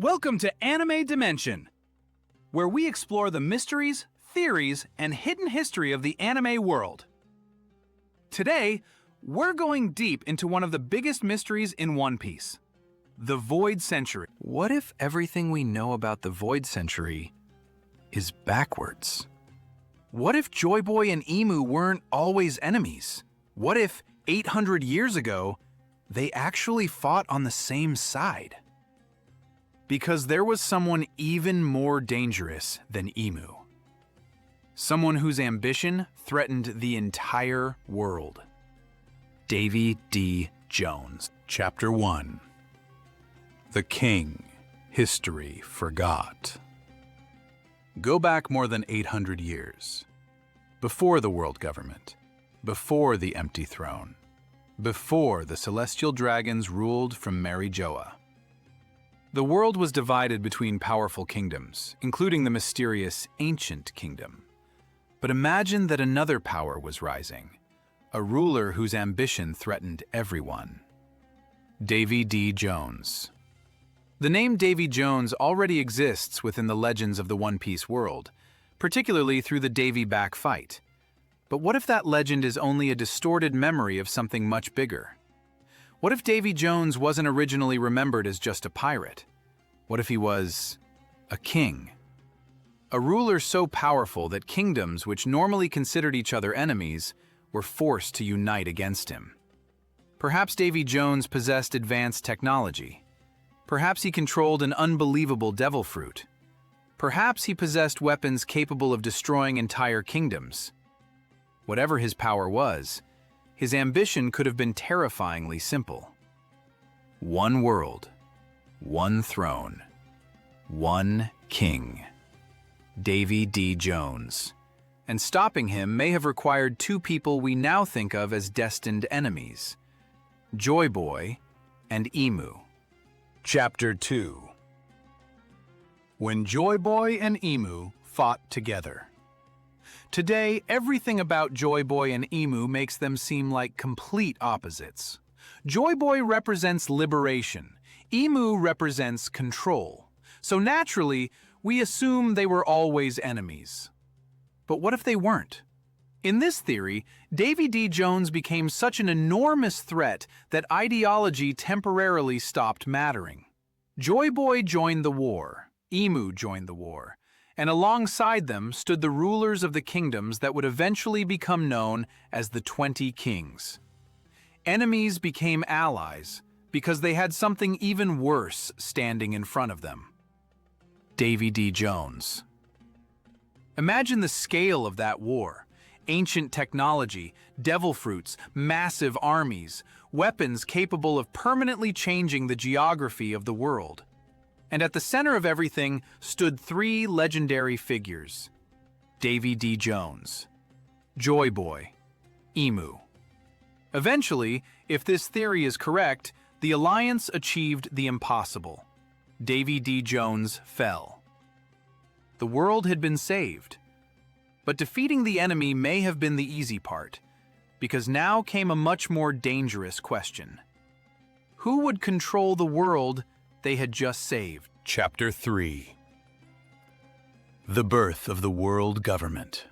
Welcome to Anime Dimension, where we explore the mysteries, theories, and hidden history of the anime world. Today, we're going deep into one of the biggest mysteries in One Piece, the Void Century. What if everything we know about the Void Century is backwards? What if Joy Boy and Emu weren't always enemies? What if 800 years ago, they actually fought on the same side? Because there was someone even more dangerous than Emu. Someone whose ambition threatened the entire world. Davy D. Jones. Chapter 1. The King History Forgot. Go back more than 800 years. Before the world government. Before the empty throne. Before the celestial dragons ruled from Mary Joa. The world was divided between powerful kingdoms, including the mysterious Ancient Kingdom. But imagine that another power was rising, a ruler whose ambition threatened everyone. Davy D. Jones. The name Davy Jones already exists within the legends of the One Piece world, particularly through the Davy Back fight. But what if that legend is only a distorted memory of something much bigger? What if Davy Jones wasn't originally remembered as just a pirate? What if he was a king? A ruler so powerful that kingdoms which normally considered each other enemies were forced to unite against him. Perhaps Davy Jones possessed advanced technology. Perhaps he controlled an unbelievable devil fruit. Perhaps he possessed weapons capable of destroying entire kingdoms. Whatever his power was, his ambition could have been terrifyingly simple. One world, one throne, one king. Davy D. Jones. And stopping him may have required two people we now think of as destined enemies, Joy Boy and Emu. Chapter 2. When Joy Boy and Emu fought together. Today, everything about Joy Boy and Emu makes them seem like complete opposites. Joy Boy represents liberation. Emu represents control. So naturally, we assume they were always enemies. But what if they weren't? In this theory, Davy D. Jones became such an enormous threat that ideology temporarily stopped mattering. Joy Boy joined the war. Emu joined the war. And alongside them stood the rulers of the kingdoms that would eventually become known as the 20 Kings. Enemies became allies because they had something even worse standing in front of them. Davy D. Jones. Imagine the scale of that war. Ancient technology, devil fruits, massive armies, weapons capable of permanently changing the geography of the world. And at the center of everything stood three legendary figures. Davy D. Jones, Joy Boy, Emu. Eventually, if this theory is correct, the Alliance achieved the impossible. Davy D. Jones fell. The world had been saved. But defeating the enemy may have been the easy part, because now came a much more dangerous question. Who would control the world they had just saved? Chapter 3. The Birth of the World Government.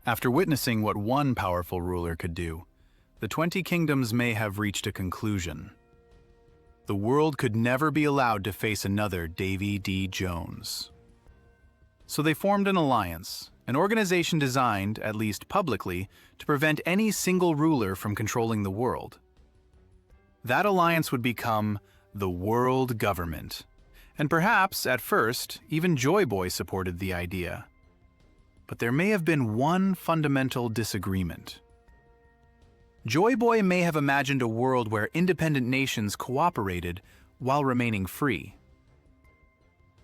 After witnessing what one powerful ruler could do, the 20 kingdoms may have reached a conclusion. The world could never be allowed to face another Davy D. Jones. So they formed an alliance, an organization designed, at least publicly, to prevent any single ruler from controlling the world. That alliance would become the World Government. And perhaps, at first, even Joy Boy supported the idea. But there may have been one fundamental disagreement. Joy Boy may have imagined a world where independent nations cooperated while remaining free.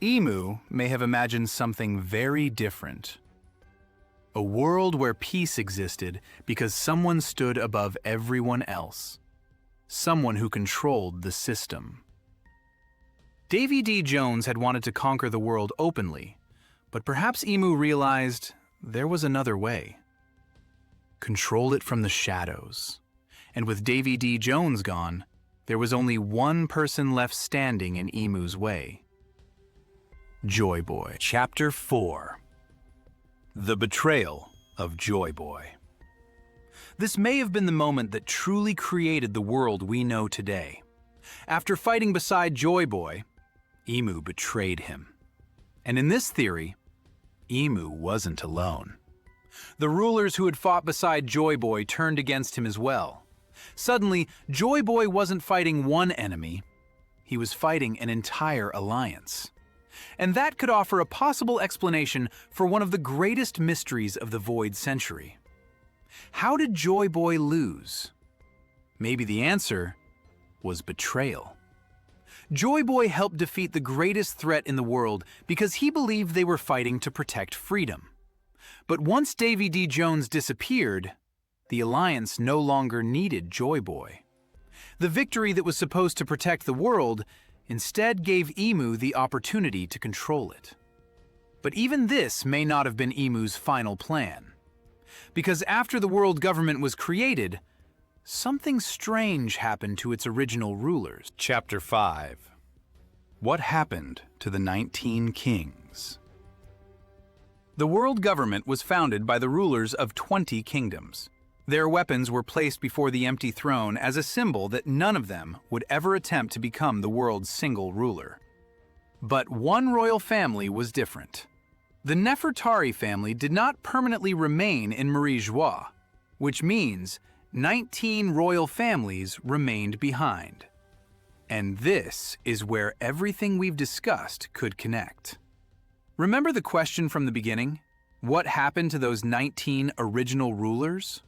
Emu may have imagined something very different. A world where peace existed because someone stood above everyone else. Someone who controlled the system. Davy D. Jones had wanted to conquer the world openly, but perhaps Emu realized there was another way. Control it from the shadows. And with Davy D. Jones gone, there was only one person left standing in Emu's way. Joy Boy. Chapter 4. The Betrayal of Joy Boy. This may have been the moment that truly created the world we know today. After fighting beside Joy Boy, Emu betrayed him. And in this theory, Emu wasn't alone. The rulers who had fought beside Joy Boy turned against him as well. Suddenly, Joy Boy wasn't fighting one enemy, he was fighting an entire alliance. And that could offer a possible explanation for one of the greatest mysteries of the Void Century. How did Joy Boy lose? Maybe the answer was betrayal. Joy Boy helped defeat the greatest threat in the world because he believed they were fighting to protect freedom. But once Davy D disappeared, the Alliance no longer needed Joy Boy. The victory that was supposed to protect the world instead gave Emu the opportunity to control it. But even this may not have been Emu's final plan. Because after the world government was created, something strange happened to its original rulers. Chapter 5. What happened to the 19 kings? The world government was founded by the rulers of 20 kingdoms. Their weapons were placed before the empty throne as a symbol that none of them would ever attempt to become the world's single ruler. But one royal family was different. The Nefertari family did not permanently remain in Marie-Joie, which means 19 royal families remained behind. And this is where everything we've discussed could connect. Remember the question from the beginning? What happened to those 19 original rulers?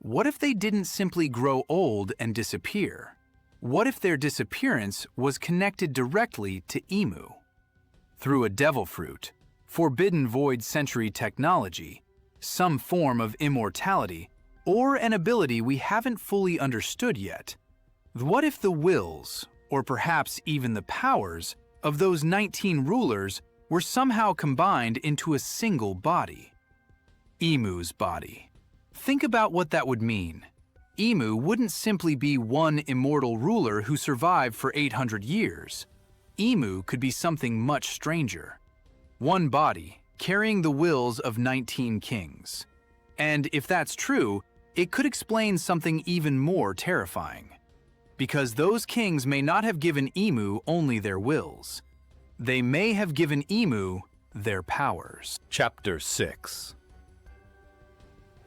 What if they didn't simply grow old and disappear? What if their disappearance was connected directly to Emu? Through a devil fruit, forbidden Void Century technology, some form of immortality, or an ability we haven't fully understood yet. What if the wills, or perhaps even the powers, of those 19 rulers were somehow combined into a single body? Emu's body. Think about what that would mean. Emu wouldn't simply be one immortal ruler who survived for 800 years. Emu could be something much stranger. One body, carrying the wills of 19 kings. And if that's true, it could explain something even more terrifying. Because those kings may not have given Emu only their wills. They may have given Emu their powers. Chapter 6.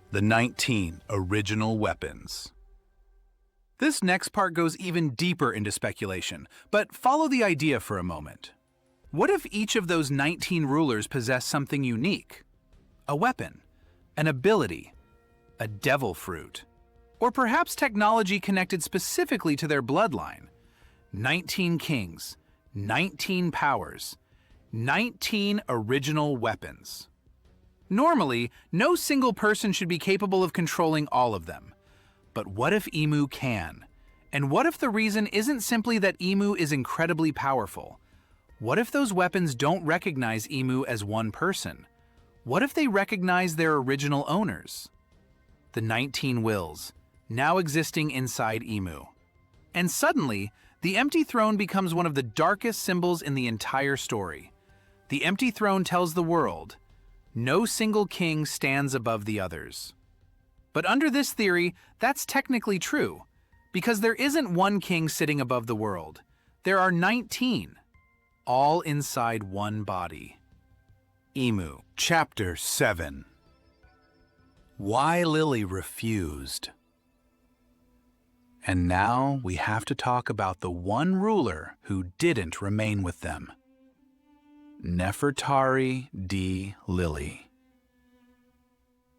The 19 original weapons. This next part goes even deeper into speculation, but follow the idea for a moment. What if each of those 19 rulers possessed something unique? A weapon, an ability, a devil fruit, or perhaps technology connected specifically to their bloodline. 19 kings, 19 powers, 19 original weapons. Normally, no single person should be capable of controlling all of them. But what if Emu can? And what if the reason isn't simply that Emu is incredibly powerful? What if those weapons don't recognize Emu as one person? What if they recognize their original owners? The 19 wills, now existing inside Emu. And suddenly, the empty throne becomes one of the darkest symbols in the entire story. The empty throne tells the world, no single king stands above the others. But under this theory, that's technically true, because there isn't one king sitting above the world. There are 19, all inside one body. Emu. Chapter 7. Why Lily refused. And now we have to talk about the one ruler who didn't remain with them. Nefertari D. Lily.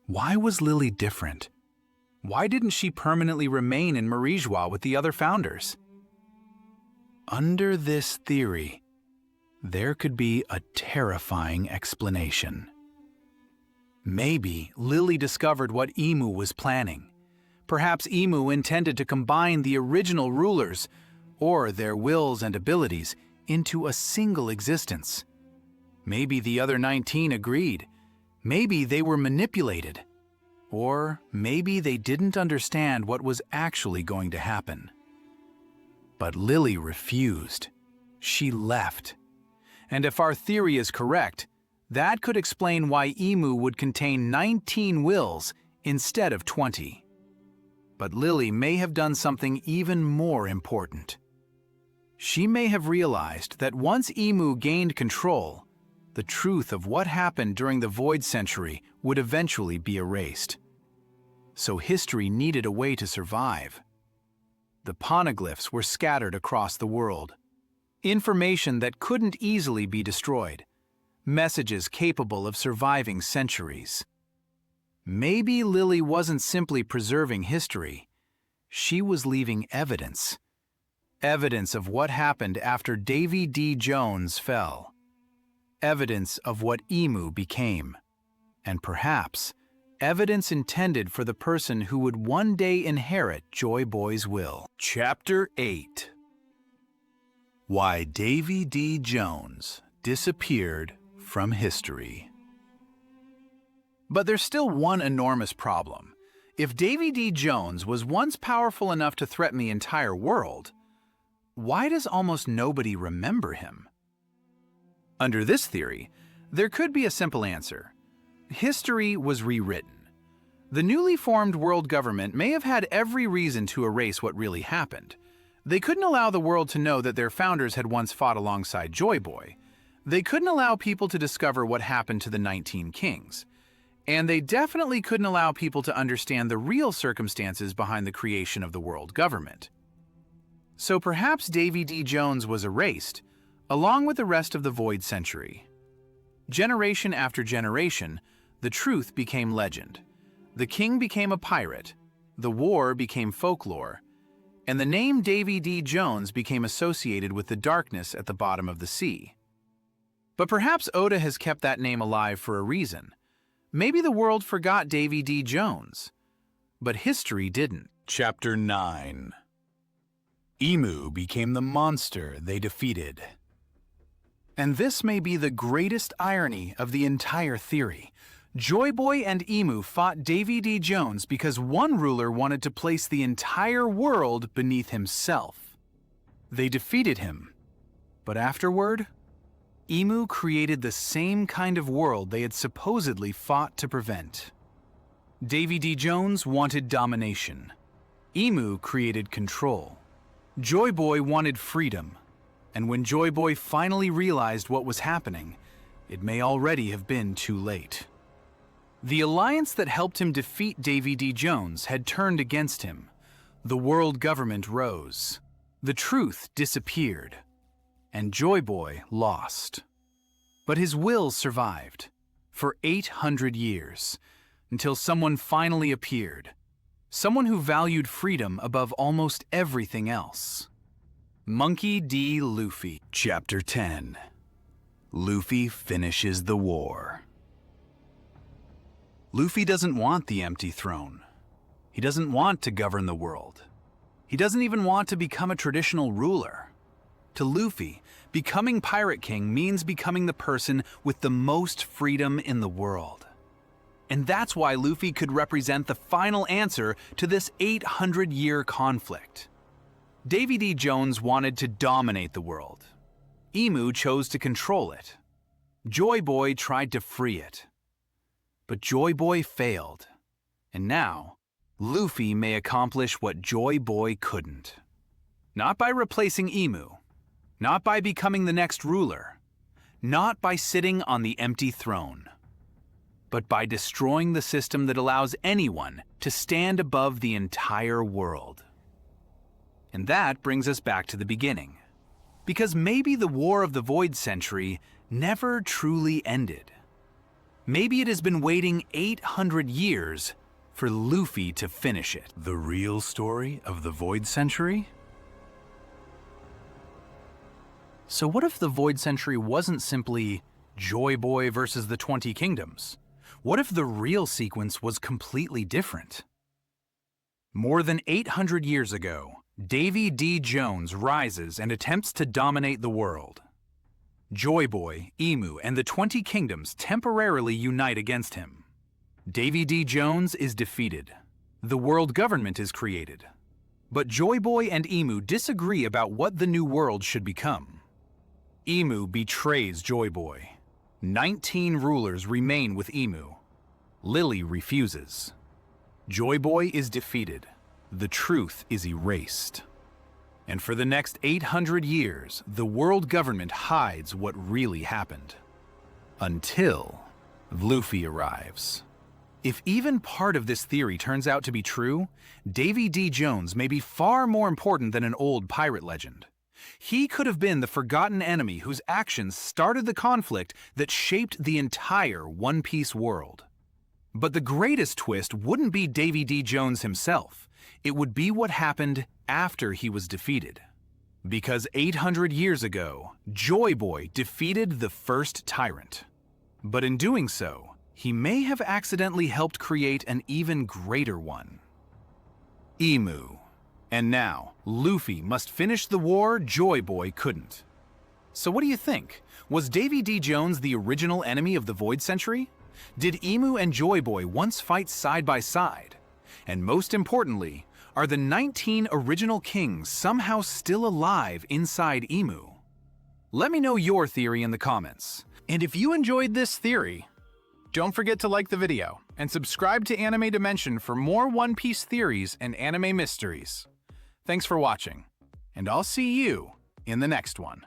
Why was Lily different? Why didn't she permanently remain in Marie-Joie with the other founders? Under this theory, there could be a terrifying explanation. Maybe Lily discovered what Emu was planning. Perhaps Emu intended to combine the original rulers, or their wills and abilities, into a single existence. Maybe the other 19 agreed. Maybe they were manipulated. Or maybe they didn't understand what was actually going to happen. But Lily refused. She left. And if our theory is correct, that could explain why Emu would contain 19 wills instead of 20. But Lily may have done something even more important. She may have realized that once Emu gained control, the truth of what happened during the Void Century would eventually be erased. So history needed a way to survive. The poneglyphs were scattered across the world. Information that couldn't easily be destroyed. Messages capable of surviving centuries. Maybe Lily wasn't simply preserving history. She was leaving evidence. Evidence of what happened after Davy D. Jones fell. Evidence of what Emu became. And perhaps, evidence intended for the person who would one day inherit Joy Boy's will. Chapter 8. Why Davy D. Jones disappeared from history. But there's still one enormous problem. If Davy D. Jones was once powerful enough to threaten the entire world, why does almost nobody remember him? Under this theory, there could be a simple answer. History was rewritten. The newly formed world government may have had every reason to erase what really happened. They couldn't allow the world to know that their founders had once fought alongside Joy Boy. They couldn't allow people to discover what happened to the 19 kings. And they definitely couldn't allow people to understand the real circumstances behind the creation of the world government. So perhaps Davy D. Jones was erased, along with the rest of the Void Century. Generation after generation, the truth became legend. The king became a pirate, the war became folklore, and the name Davy D. Jones became associated with the darkness at the bottom of the sea. But perhaps Oda has kept that name alive for a reason. Maybe the world forgot Davy D. Jones, but history didn't. Chapter 9. Emu became the monster they defeated. And this may be the greatest irony of the entire theory. Joy Boy and Emu fought Davy D. Jones because one ruler wanted to place the entire world beneath himself. They defeated him, but afterward, Emu created the same kind of world they had supposedly fought to prevent. Davy D. Jones wanted domination. Emu created control. Joy Boy wanted freedom, and when Joy Boy finally realized what was happening, it may already have been too late. The alliance that helped him defeat Davy D. Jones had turned against him. The world government rose. The truth disappeared, and Joy Boy lost. But his will survived for 800 years, until someone finally appeared. Someone who valued freedom above almost everything else. Monkey D. Luffy. Chapter 10. Luffy finishes the war. Luffy doesn't want the empty throne. He doesn't want to govern the world. He doesn't even want to become a traditional ruler. To Luffy, becoming Pirate King means becoming the person with the most freedom in the world. And that's why Luffy could represent the final answer to this 800-year conflict. Davy D. Jones wanted to dominate the world. Emu chose to control it. Joy Boy tried to free it. But Joy Boy failed. And now, Luffy may accomplish what Joy Boy couldn't. Not by replacing Emu. Not by becoming the next ruler. Not by sitting on the empty throne. But by destroying the system that allows anyone to stand above the entire world. And that brings us back to the beginning. Because maybe the War of the Void Century never truly ended. Maybe it has been waiting 800 years for Luffy to finish it. The real story of the Void Century? So what if the Void Century wasn't simply Joy Boy versus the 20 Kingdoms? What if the real sequence was completely different? More than 800 years ago, Davy D. Jones rises and attempts to dominate the world. Joy Boy, Emu, and the 20 Kingdoms temporarily unite against him. Davy D. Jones is defeated. The world government is created. But Joy Boy and Emu disagree about what the new world should become. Emu betrays Joy Boy. 19 rulers remain with Emu. Lily refuses. Joy Boy is defeated. The truth is erased. And for the next 800 years, the world government hides what really happened. Until Luffy arrives. If even part of this theory turns out to be true, Davy D. Jones may be far more important than an old pirate legend. He could have been the forgotten enemy whose actions started the conflict that shaped the entire One Piece world. But the greatest twist wouldn't be Davy D. Jones himself. It would be what happened after he was defeated. Because 800 years ago, Joy Boy defeated the first tyrant. But in doing so, he may have accidentally helped create an even greater one. Emu. And now, Luffy must finish the war Joy Boy couldn't. So what do you think? Was Davy D. Jones the original enemy of the Void Century? Did Emu and Joy Boy once fight side by side? And most importantly, are the 19 original kings somehow still alive inside Emu? Let me know your theory in the comments. And if you enjoyed this theory, don't forget to like the video and subscribe to Anime Dimension for more One Piece theories and anime mysteries. Thanks for watching, and I'll see you in the next one.